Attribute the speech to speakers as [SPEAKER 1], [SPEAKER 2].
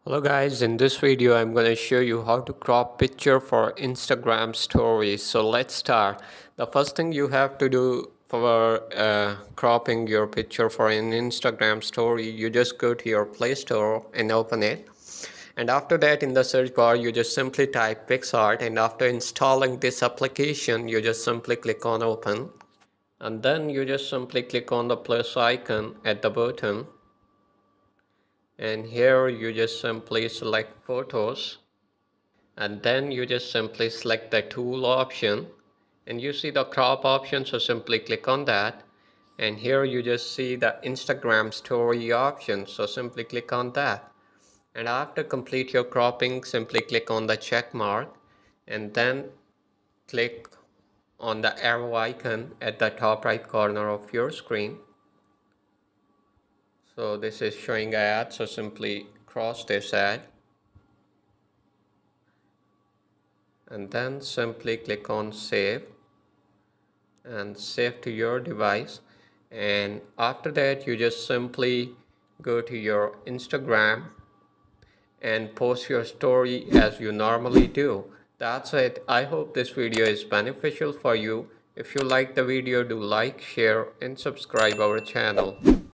[SPEAKER 1] Hello guys, in this video I'm going to show you how to crop picture for Instagram stories. So let's start. The first thing you have to do for cropping your picture for an Instagram story, you just go to your Play Store and open it. And after that, in the search bar you just simply type PicsArt, and after installing this application you just simply click on open, and then you just simply click on the plus icon at the bottom, and here you just simply select photos, and then you just simply select the tool option, and you see the crop option, so simply click on that. And here you just see the Instagram story option, so simply click on that. And after complete your cropping, simply click on the check mark, and then click on the arrow icon at the top right corner of your screen. So this is showing an ad, so simply cross this ad, and then simply click on save and save to your device. And after that you just simply go to your Instagram and post your story as you normally do. That's it. I hope this video is beneficial for you. If you like the video, do like, share and subscribe our channel.